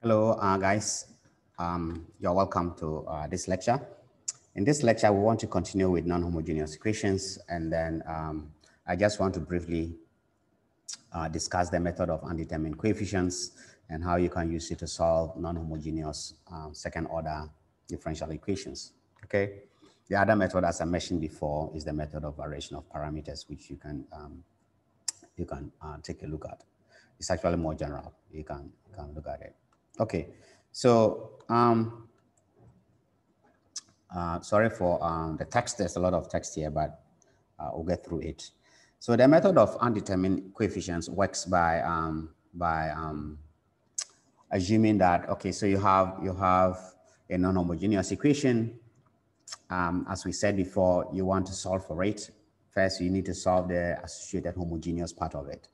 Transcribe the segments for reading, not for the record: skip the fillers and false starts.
Hello, guys. You're welcome to this lecture. In this lecture, we want to continue with non-homogeneous equations, and then I just want to briefly discuss the method of undetermined coefficients and how you can use it to solve non-homogeneous second-order differential equations. Okay. The other method, as I mentioned before, is the method of variation of parameters, which you can take a look at. It's actually more general. You can look at it. Okay, so sorry for the text. There's a lot of text here, but we'll get through it. So the method of undetermined coefficients works by assuming that, okay, so you have a non-homogeneous equation. As we said before, you want to solve for it. First, you need to solve the associated homogeneous part of it,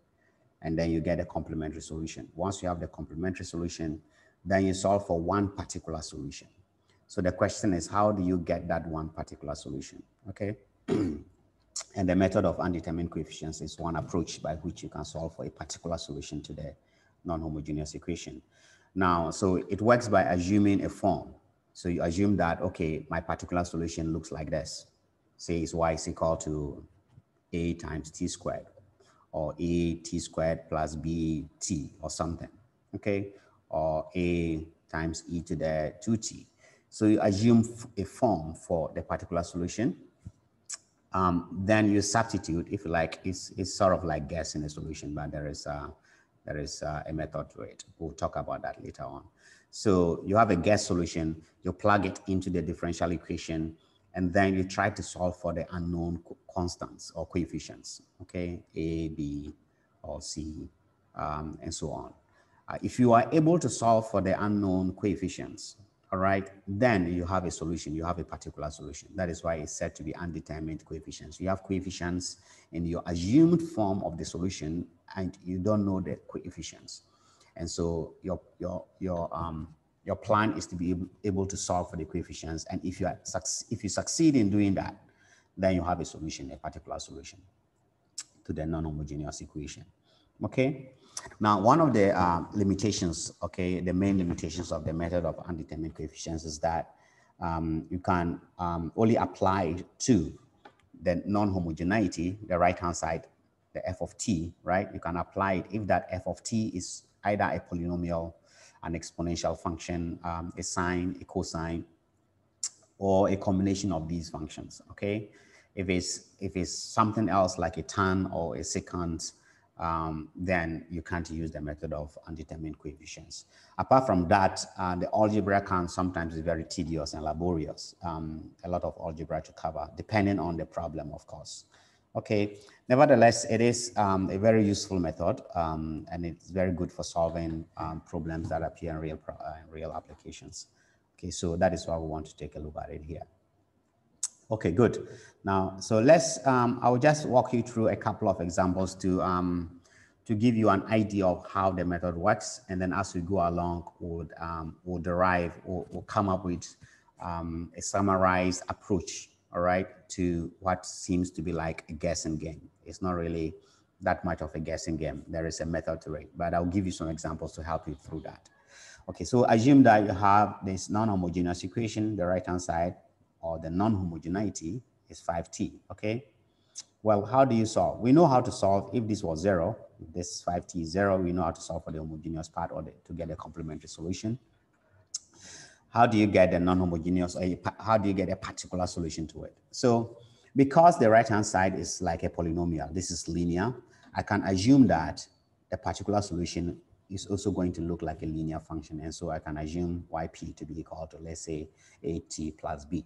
and then you get a complementary solution. Once you have the complementary solution, then you solve for one particular solution. So the question is, how do you get that one particular solution? Okay. And the method of undetermined coefficients is one approach by which you can solve for a particular solution to the non-homogeneous equation. Now, so it works by assuming a form. So you assume that, okay, my particular solution looks like this. Say it's y is equal to a times t squared, or a t squared plus b t or something, okay? Or a times e to the 2t. So you assume a form for the particular solution. Then you substitute, if you like, it's sort of like guessing a solution, but there is a method to it. We'll talk about that later on. So you have a guess solution, you plug it into the differential equation, and then you try to solve for the unknown constants or coefficients, okay? A, B, or C, and so on. If you are able to solve for the unknown coefficients, all right, then you have a solution, you have a particular solution. That is why it's said to be undetermined coefficients. You have coefficients in your assumed form of the solution, and you don't know the coefficients. And so your plan is to be able to solve for the coefficients. And if you succeed in doing that, then you have a solution, a particular solution to the non-homogeneous equation. Okay. Now, one of the limitations, okay, the main limitations of the method of undetermined coefficients is that you can only apply it to the non-homogeneity, the right-hand side, the f of t, right? You can apply it if that f of t is either a polynomial, an exponential function, a sine, a cosine, or a combination of these functions, okay? If it's something else like a tan or a secant, then you can't use the method of undetermined coefficients. Apart from that, the algebra can sometimes be very tedious and laborious. A lot of algebra to cover, depending on the problem, of course. Okay, nevertheless, it is a very useful method, and it's very good for solving problems that appear in real applications. Okay, so that is why we want to take a look at it here. Okay, good. Now, so let's, I will just walk you through a couple of examples to give you an idea of how the method works. And then as we go along, we'll derive, we'll come up with a summarized approach, all right, to what seems to be like a guessing game. It's not really that much of a guessing game. There is a method to it, but I'll give you some examples to help you through that. Okay, so assume that you have this non-homogeneous equation, the right-hand side, or the non-homogeneity is 5t, okay? Well, how do you solve? We know how to solve if this was 0, if this 5t is 0, we know how to solve for the homogeneous part or to get a complementary solution. How do you get the non-homogeneous, or how do you get a particular solution to it? So because the right-hand side is like a polynomial, this is linear, I can assume that the particular solution is also going to look like a linear function. And so I can assume yp to be equal to, let's say, at plus b.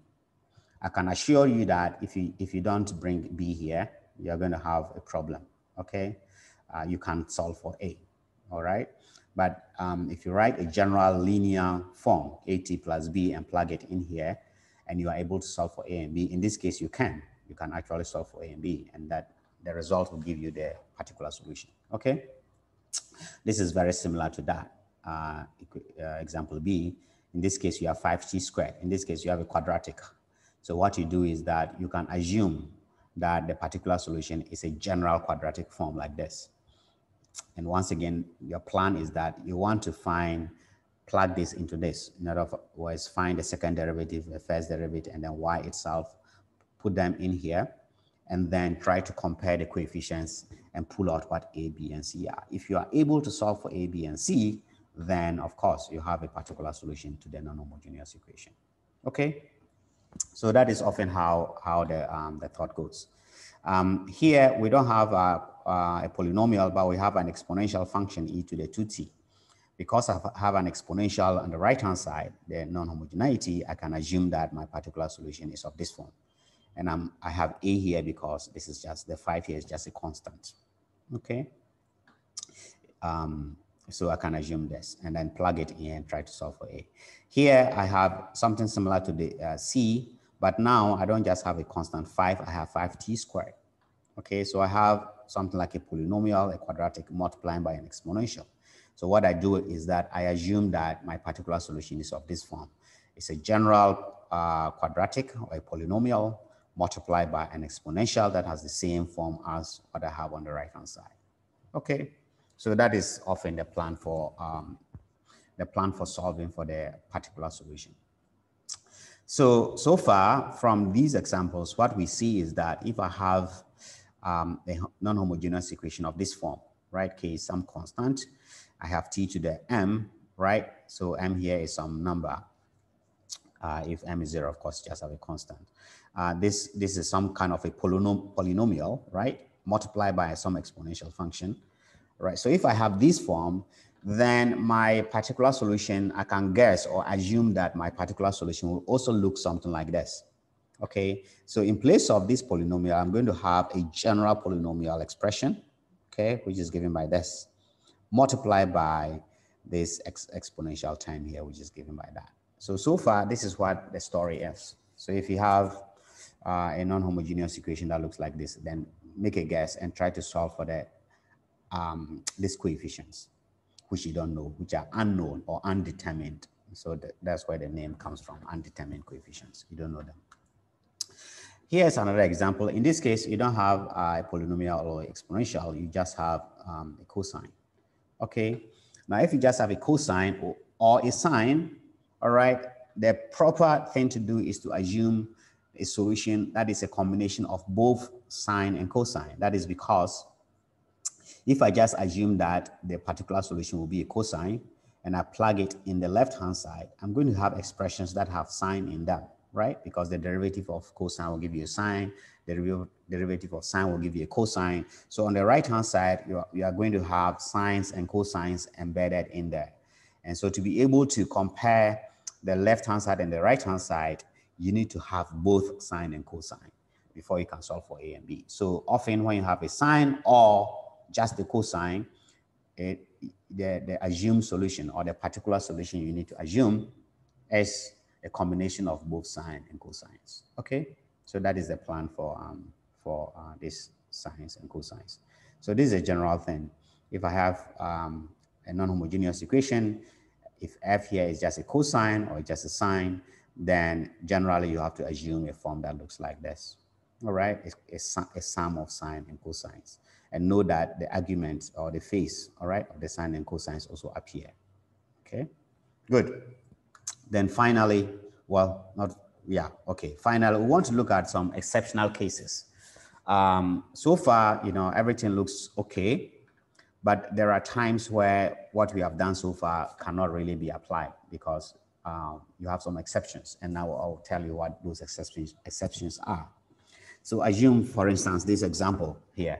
I can assure you that if you don't bring b here, you're going to have a problem, okay? You can't solve for a, all right? But if you write a general linear form, at plus b, and plug it in here, and you are able to solve for a and b, in this case, you can actually solve for a and b, and that the result will give you the particular solution, okay? This is very similar to that. Example B, in this case, you have 5t squared. In this case, you have a quadratic. So what you do is that you can assume that the particular solution is a general quadratic form like this. And once again, your plan is that you want to plug this into this. In other words, find the second derivative, the first derivative, and then y itself, put them in here, and then try to compare the coefficients and pull out what A, B, and C are. If you are able to solve for A, B, and C, then of course you have a particular solution to the non-homogeneous equation. Okay, so that is often how the thought goes. Here we don't have a polynomial, but we have an exponential function e to the 2t. Because I have an exponential on the right-hand side, the non-homogeneity, I can assume that my particular solution is of this form. And I have a here because this is just, the 5 here is just a constant, okay? So I can assume this and then plug it in and try to solve for a. Here I have something similar to the c, but now I don't just have a constant 5, I have 5t squared. Okay, so I have something like a polynomial, a quadratic multiplying by an exponential. So what I do is that I assume that my particular solution is of this form. It's a general quadratic or a polynomial multiplied by an exponential that has the same form as what I have on the right-hand side. Okay, so that is often the plan for solving for the particular solution. So far from these examples, what we see is that if I have a non-homogeneous equation of this form, right, k is some constant, I have t to the m, right? So m here is some number. If m is 0, of course, just have a constant. This is some kind of a polynomial, right? Multiplied by some exponential function, right? So if I have this form, then my particular solution, I can guess or assume that my particular solution will also look something like this. Okay, so in place of this polynomial, I'm going to have a general polynomial expression, okay, which is given by this, multiplied by this exponential term here, which is given by that. So far, this is what the story is. So if you have a non-homogeneous equation that looks like this, then make a guess and try to solve for the these coefficients, which you don't know, which are unknown or undetermined. So that's where the name comes from, undetermined coefficients. You don't know them. Here's another example. In this case, you don't have a polynomial or exponential, you just have a cosine. Okay, now if you just have a cosine or a sine, all right, the proper thing to do is to assume a solution that is a combination of both sine and cosine. That is because if I just assume that the particular solution will be a cosine and I plug it in the left-hand side, I'm going to have expressions that have sine in them, right? Because the derivative of cosine will give you a sine, the derivative of sine will give you a cosine. So on the right-hand side, you are going to have sines and cosines embedded in there. And so to be able to compare the left-hand side and the right-hand side, you need to have both sine and cosine before you can solve for A and B. So often when you have a sine or just the cosine, the assumed solution or the particular solution you need to assume is a combination of both sine and cosines. Okay, so that is the plan for these sines and cosines. So this is a general thing. If I have a non-homogeneous equation, if f here is just a cosine or just a sine, then generally you have to assume a form that looks like this. All right, it's a sum of sine and cosines. And know that the argument or the face, all right, of the sine and cosines also appear. Okay, good. Then finally, finally, we want to look at some exceptional cases. So far, you know, everything looks okay, but there are times where what we have done so far cannot really be applied because you have some exceptions. And now I'll tell you what those exceptions are. So assume, for instance, this example here.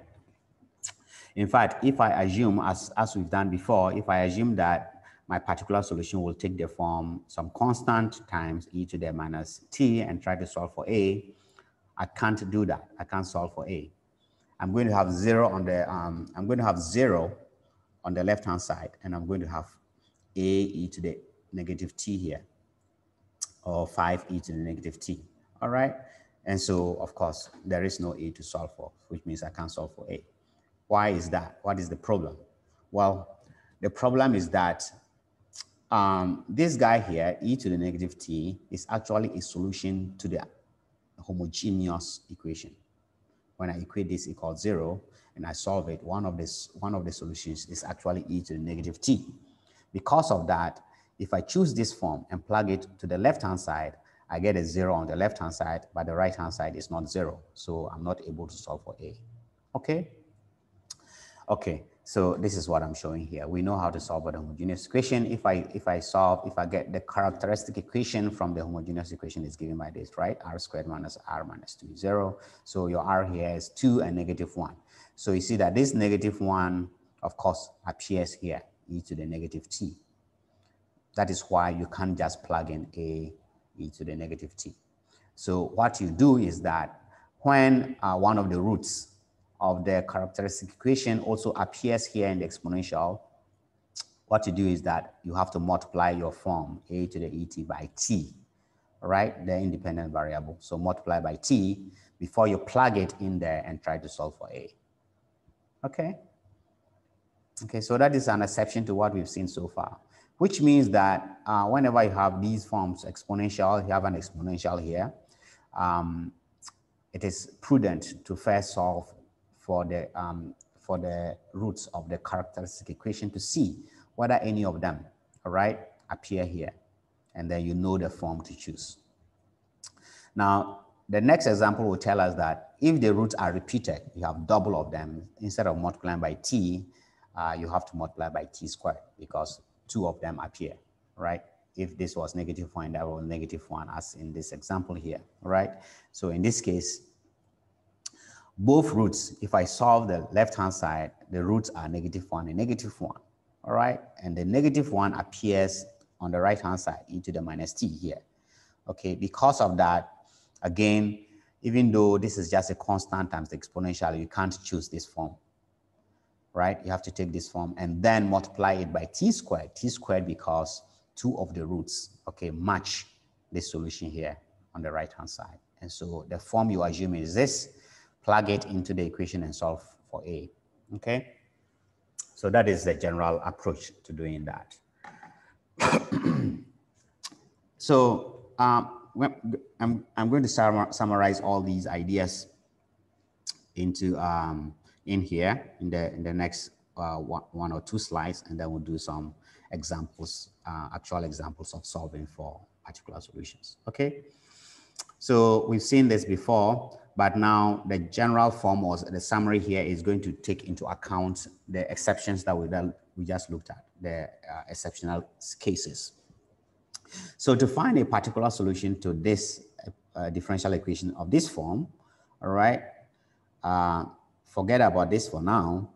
In fact, if I assume, as we've done before, if I assume that my particular solution will take the form some constant times e to the minus t and try to solve for a, I can't do that. I can't solve for a. I'm going to have 0 on the left-hand side, and I'm going to have a e to the negative t here, or 5e to the negative t. All right. And so, of course, there is no a to solve for, which means I can't solve for a. Why is that? What is the problem? Well, the problem is that this guy here, e to the negative t, is actually a solution to the homogeneous equation. When I equate this equals 0 and I solve it, one of the solutions is actually e to the negative t. Because of that, If I choose this form and plug it to the left-hand side, I get a 0 on the left-hand side, but the right-hand side is not 0. So I'm not able to solve for A. Okay? Okay, so this is what I'm showing here. We know how to solve a homogeneous equation. If I get the characteristic equation from the homogeneous equation is given by this, right? R squared minus R minus 2 is 0. So your R here is 2 and negative 1. So you see that this negative 1, of course, appears here, e to the negative t. That is why you can't just plug in a e to the negative t. So what you do is that when one of the roots of the characteristic equation also appears here in the exponential, what you do is that you have to multiply your form a to the et by t, right? The independent variable. So multiply by t before you plug it in there and try to solve for a. Okay? Okay, so that is an exception to what we've seen so far, which means that whenever you have these forms exponential, you have an exponential here, it is prudent to first solve for the roots of the characteristic equation to see whether any of them, all right, appear here. And then you know the form to choose. Now, the next example will tell us that if the roots are repeated, you have double of them, instead of multiplying by t, you have to multiply by t squared because 2 of them appear, right? If this was negative 1, that was negative 1, as in this example here, right? So in this case, both roots, if I solve the left-hand side, the roots are negative 1 and negative 1, all right? And the negative 1 appears on the right-hand side e to the minus t here, okay? Because of that, again, even though this is just a constant times the exponential, you can't choose this form, right? You have to take this form and then multiply it by t squared because 2 of the roots, okay, match this solution here on the right-hand side. And so the form you assume is this, plug it into the equation and solve for A, okay? So that is the general approach to doing that. So I'm going to summarize all these ideas into in here in the next one or two slides, and then we'll do some examples, actual examples of solving for particular solutions. Okay. So we've seen this before, but now the general form or the summary here is going to take into account the exceptions that we just looked at, the exceptional cases. So to find a particular solution to this differential equation of this form, all right, forget about this for now.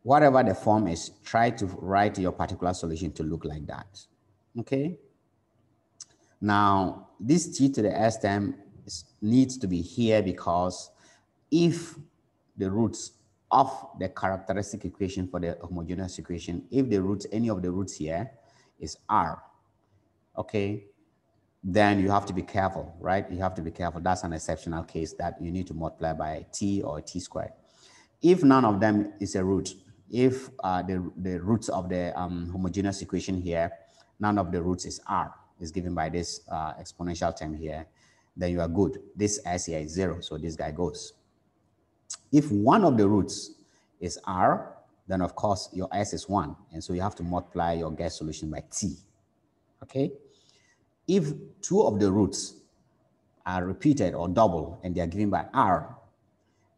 Whatever the form is, try to write your particular solution to look like that, okay? Now, this t to the s term needs to be here because if the roots of the characteristic equation for the homogeneous equation, if the roots, any of the roots here is r, okay, then you have to be careful, right? You have to be careful. That's an exceptional case that you need to multiply by t or t squared. If none of them is a root, if the roots of the homogeneous equation here, none of the roots is r, is given by this exponential term here, then you are good. This s here is 0, so this guy goes. If one of the roots is r, then of course your s is 1, and so you have to multiply your guess solution by t, okay? If 2 of the roots are repeated or double and they are given by r,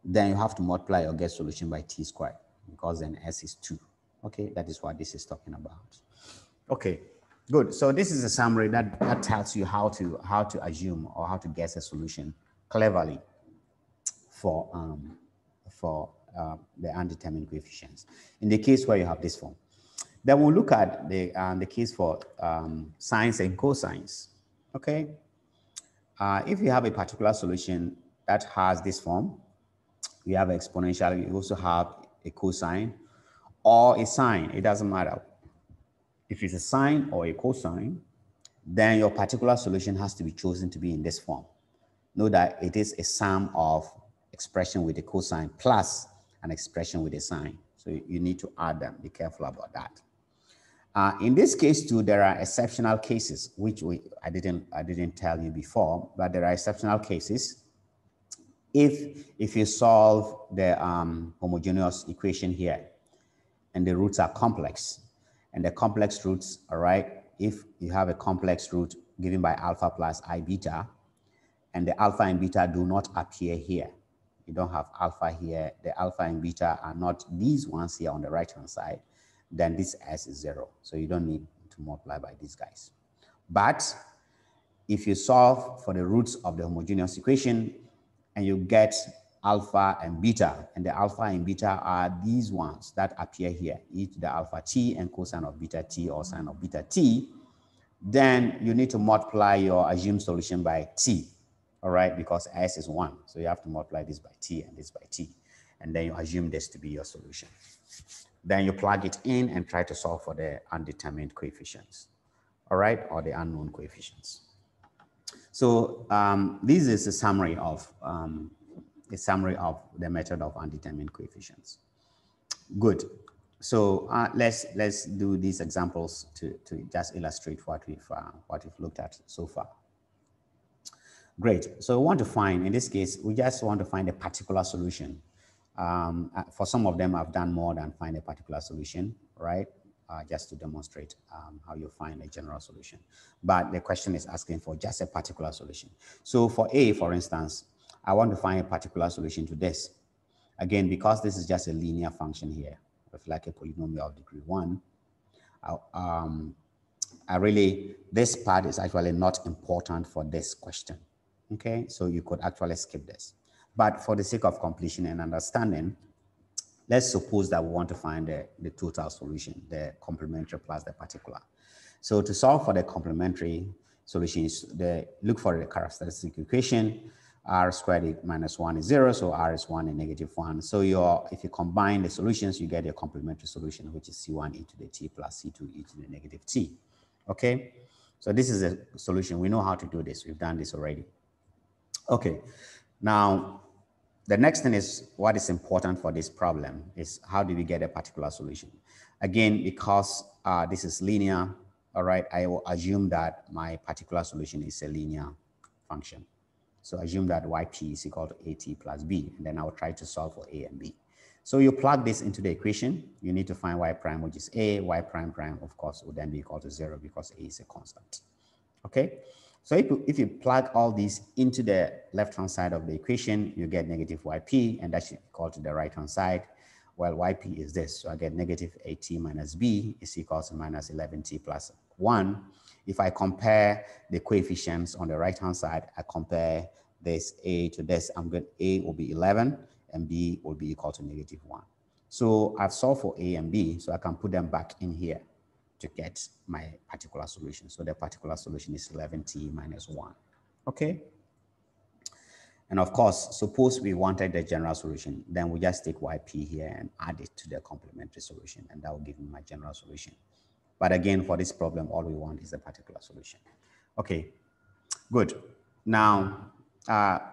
then you have to multiply your guess solution by t squared because then s is 2, okay? That is what this is talking about. Okay. Good. So this is a summary that tells you how to assume or how to guess a solution cleverly for the undetermined coefficients. In the case where you have this form, then we'll look at the case for sines and cosines. Okay. If you have a particular solution that has this form, we have an exponential. You also have a cosine or a sine. It doesn't matter. If it's a sine or a cosine, then your particular solution has to be chosen to be in this form. Note that it is a sum of expression with a cosine plus an expression with a sine. So you need to add them. Be careful about that. In this case too, there are exceptional cases, which I didn't tell you before, but there are exceptional cases. If you solve the homogeneous equation here, and the roots are complex, and the complex roots, all right, if you have a complex root given by alpha plus I beta, and the alpha and beta do not appear here. You don't have alpha here. The alpha and beta are not these ones here on the right-hand side. Then this S is 0. So you don't need to multiply by these guys. But if you solve for the roots of the homogeneous equation and you get alpha and beta, and the alpha and beta are these ones that appear here, e to the alpha t and cosine of beta t or sine of beta t, then you need to multiply your assumed solution by t, all right, because S is 1. So you have to multiply this by t and this by t, and then you assume this to be your solution. Then you plug it in and try to solve for the undetermined coefficients, all right, or the unknown coefficients. So this is a summary of the method of undetermined coefficients. Good. So let's do these examples to just illustrate what we've looked at so far. Great. So we want to find, in this case, we just want to find a particular solution. For some of them, I've done more than find a particular solution, right? Just to demonstrate how you find a general solution. But the question is asking for just a particular solution. So for A, for instance, I want to find a particular solution to this. Again, because this is just a linear function here, with like a polynomial of degree 1, this part is actually not important for this question. Okay, so you could actually skip this. But for the sake of completion and understanding, let's suppose that we want to find the total solution, the complementary plus the particular. So to solve for the complementary solutions, look for the characteristic equation. R squared minus 1 is 0, so R is 1 and negative 1. So if you combine the solutions, you get your complementary solution, which is C1 e to the t plus C2 e to the negative t. Okay, so this is a solution. We know how to do this. We've done this already. Okay, now the next thing is what is important for this problem is how do we get a particular solution? Again, because this is linear, all right, I will assume that my particular solution is a linear function. So assume that yp is equal to at plus b, and then I will try to solve for a and b. So you plug this into the equation. You need to find y prime, which is a. Y prime prime, of course, would then be equal to 0 because a is a constant. Okay, so if you plug all these into the left-hand side of the equation, you get negative yp, and that should equal to the right-hand side. Well, yp is this, so I get negative at minus b is equal to minus 11t plus 1. If I compare the coefficients on the right-hand side, I compare this a to this, I'm going a will be 11 and b will be equal to negative 1. So I've solved for a and b, so I can put them back in here to get my particular solution. So the particular solution is 11t minus 1. Okay? And of course, suppose we wanted the general solution, then we just take yp here and add it to the complementary solution, and that will give me my general solution. But again, for this problem, all we want is a particular solution. Okay, good. Now,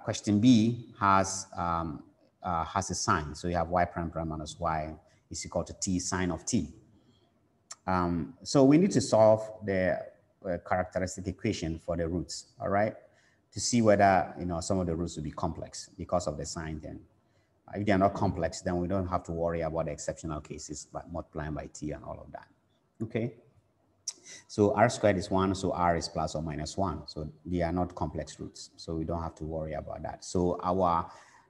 question B has a sign. So you have y prime prime minus y is equal to t sine of t. So we need to solve the characteristic equation for the roots, all right? To see whether, some of the roots will be complex because of the sign then. If they are not complex, then we don't have to worry about the exceptional cases, but multiplying by t and all of that. Okay, so r squared is 1, so r is plus or minus 1. So they are not complex roots, so we don't have to worry about that. So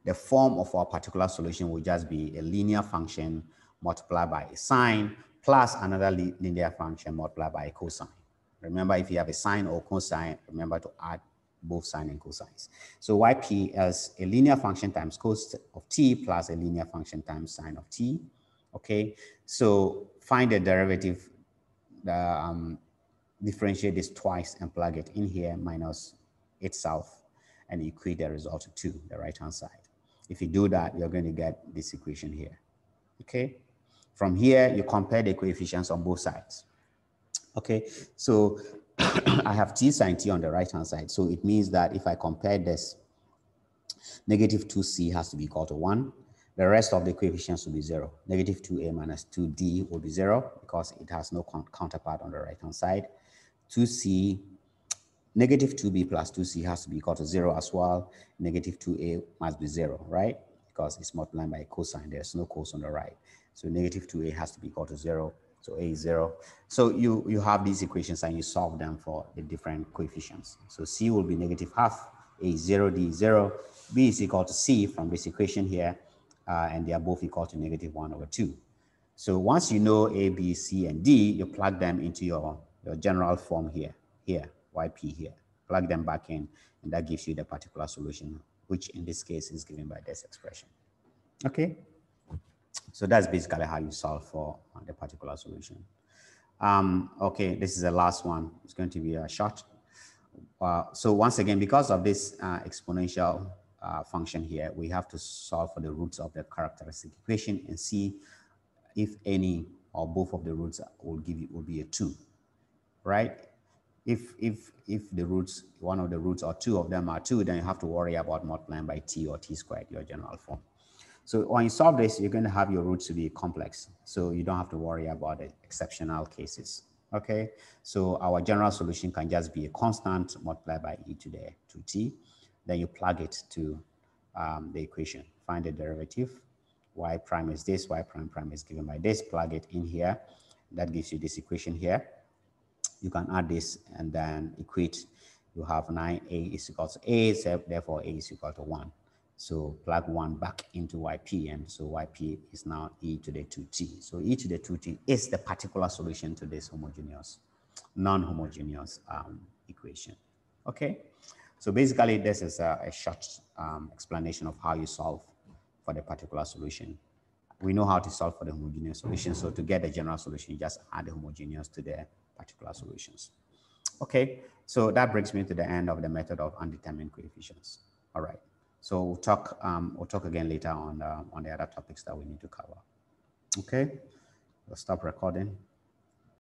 the form of our particular solution will just be a linear function multiplied by a sine plus another linear function multiplied by a cosine. Remember, if you have a sine or cosine, remember to add both sine and cosines. So yp as a linear function times cos of t plus a linear function times sine of t. Okay, so find the derivative, differentiate this twice and plug it in here minus itself and equate the result to 2, the right-hand side. If you do that, you're going to get this equation here. Okay, from here, you compare the coefficients on both sides. Okay, so I have t sine t on the right-hand side. So it means that if I compare this, negative 2c has to be equal to 1. The rest of the coefficients will be 0. Negative 2a minus 2d will be 0 because it has no counterpart on the right-hand side. 2c, negative 2b plus 2c has to be equal to 0 as well. Negative 2a must be 0, right? Because it's multiplied by cosine. There's no cos on the right. So negative 2a has to be equal to 0. So A is 0. So you have these equations and you solve them for the different coefficients. So C will be negative half, A is 0, D is 0, B is equal to C from this equation here, and they are both equal to negative 1 over 2. So once you know A, B, C, and D, you plug them into your general form here, YP here. Plug them back in, and that gives you the particular solution, which in this case is given by this expression. Okay? So that's basically how you solve for the particular solution. Okay, this is the last one. It's going to be a short. So once again, because of this exponential function here, we have to solve for the roots of the characteristic equation and see if any or both of the roots will be a 2, right? If the roots, one of the roots or two of them are 2, then you have to worry about multiplying by t or t squared, your general form. So when you solve this, you're going to have your roots to be complex. So you don't have to worry about the exceptional cases. Okay. So our general solution can just be a constant multiplied by e to the 2t. Then you plug it to the equation. Find the derivative. Y prime is this. Y prime prime is given by this. Plug it in here. That gives you this equation here. You can add this and then equate. You have 9a is equal to a, so therefore a is equal to 1. So plug 1 back into YP, and so YP is now e to the 2t. So e to the 2t is the particular solution to this homogeneous, non-homogeneous equation. Okay, so basically this is a short explanation of how you solve for the particular solution. We know how to solve for the homogeneous solution, so to get the general solution, you just add the homogeneous to the particular solutions. Okay, so that brings me to the end of the method of undetermined coefficients. All right. So we'll talk again later on the other topics that we need to cover. Okay, we'll stop recording.